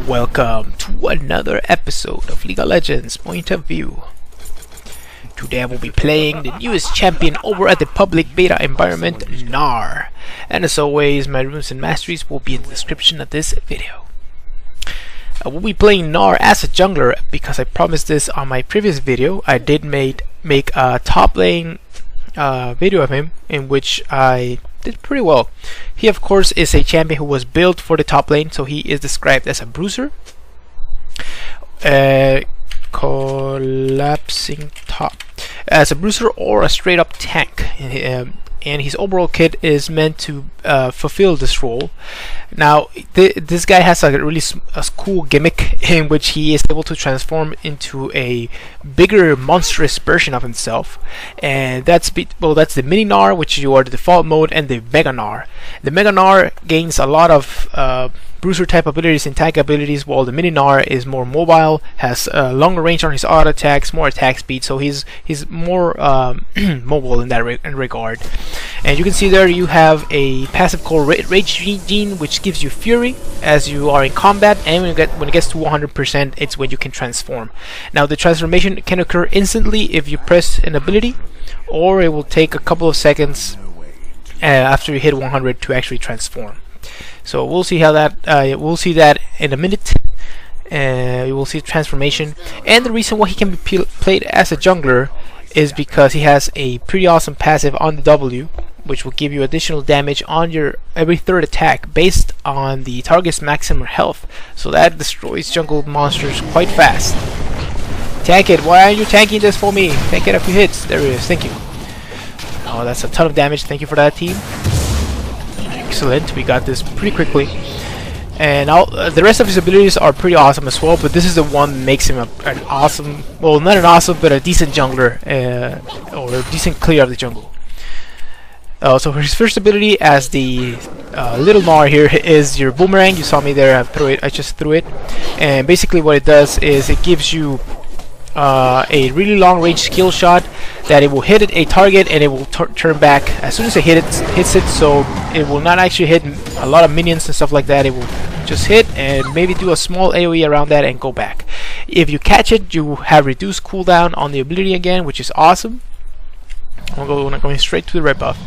Welcome to another episode of League of Legends Point of View. Today I will be playing the newest champion over at the public beta environment, Gnar. And as always, my runes and masteries will be in the description of this video. I will be playing Gnar as a jungler because I promised this on my previous video. I did make a top lane video of him in which I did pretty well. He of course is a champion who was built for the top lane, so he is described as a bruiser, collapsing top, as a bruiser or a straight up tank, and his overall kit is meant to fulfill this role. Now this guy has a really cool gimmick in which he is able to transform into a bigger monstrous version of himself, and that's the mini Gnar, which you are the default mode, and the mega Gnar. The mega Gnar gains a lot of bruiser type abilities and tank abilities, while the mini Gnar is more mobile, has longer range on his auto attacks, more attack speed, so he's more mobile in that regard. And you can see there you have a passive called Rage Gene, which gives you fury as you are in combat, and when it gets to 100%, it's when you can transform. Now the transformation can occur instantly if you press an ability, or it will take a couple of seconds after you hit 100 to actually transform. So we'll see how that we'll see that in a minute. You will see transformation, and the reason why he can be played as a jungler is because he has a pretty awesome passive on the W, which will give you additional damage on your every third attack based on the target's maximum health. So that destroys jungle monsters quite fast. Tank it! Why aren't you tanking this for me? Tank it a few hits. There it is. Thank you. Oh, that's a ton of damage. Thank you for that, team. Excellent. We got this pretty quickly. And the rest of his abilities are pretty awesome as well, but this is the one that makes him an awesome, well, not an awesome, but a decent jungler, or a decent clear of the jungle. So for his first ability as the little Gnar here is your boomerang. You saw me there, I just threw it. And basically what it does is it gives you a really long range skill shot that it will hit a target and it will turn back as soon as it hits it, so it will not actually hit a lot of minions and stuff like that. It will just hit and maybe do a small AoE around that and go back. If you catch it, you have reduced cooldown on the ability again, which is awesome. I'm going straight to the red buff,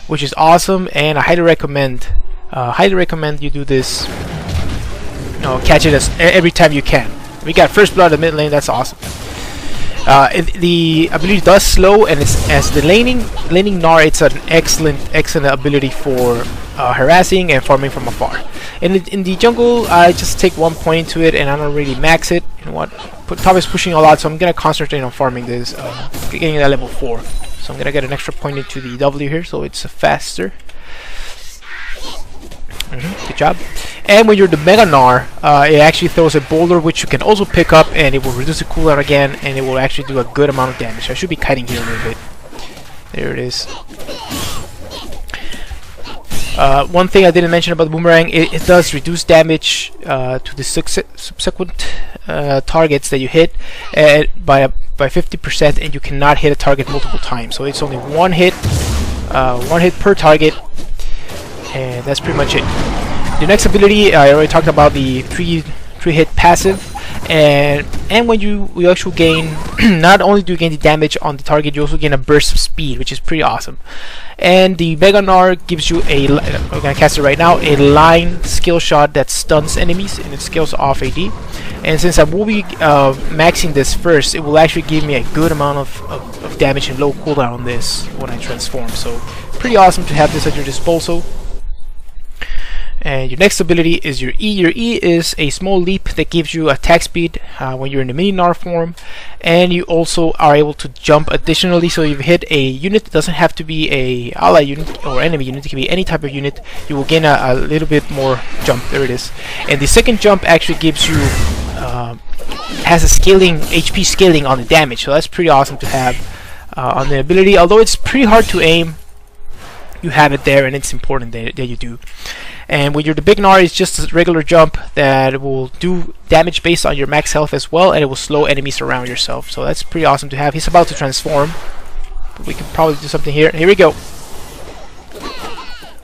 which is awesome, and I highly recommend you do this. Catch it every time you can. We got first blood in the mid lane. That's awesome. The ability does slow, and it's as the laning Gnar, it's an excellent ability for harassing and farming from afar. And in the jungle, I just take 1 point into it, and I don't really max it. You know what? Top is pushing a lot, so I'm gonna concentrate on farming this, getting that level 4. So I'm gonna get an extra point into the W here, so it's faster. Good job. And when you're the mega Gnar, it actually throws a boulder which you can also pick up, and it will reduce the cooldown again, and it will actually do a good amount of damage. I should be kiting here a little bit. There it is. One thing I didn't mention about the boomerang, it does reduce damage to the subsequent targets that you hit by 50%, and you cannot hit a target multiple times. So it's only one hit per target, and that's pretty much it. The next ability, I already talked about the three hit passive, and when you actually gain, not only do you gain the damage on the target, you also gain a burst of speed, which is pretty awesome. And the mega Gnar gives you I'm gonna cast it right now, a line skill shot that stuns enemies and it scales off AD. And since I will be maxing this first, it will actually give me a good amount of damage and low cooldown on this when I transform. So pretty awesome to have this at your disposal. And your next ability is your E. Your E is a small leap that gives you attack speed when you're in the mini Gnar form, and you also are able to jump additionally. So if you hit a unit, it doesn't have to be a ally unit or enemy unit, it can be any type of unit, you will gain a little bit more jump. There it is. And the second jump actually gives you has a scaling HP scaling on the damage, so that's pretty awesome to have on the ability. Although it's pretty hard to aim, you have it there, and it's important that you do. And when you're the big Gnar, it's just a regular jump that will do damage based on your max health as well, and it will slow enemies around yourself. So that's pretty awesome to have. He's about to transform, but we can probably do something here. Here we go.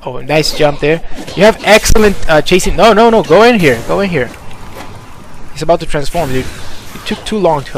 Oh, nice jump there. You have excellent chasing. No, go in here. Go in here. He's about to transform, dude. It took too long to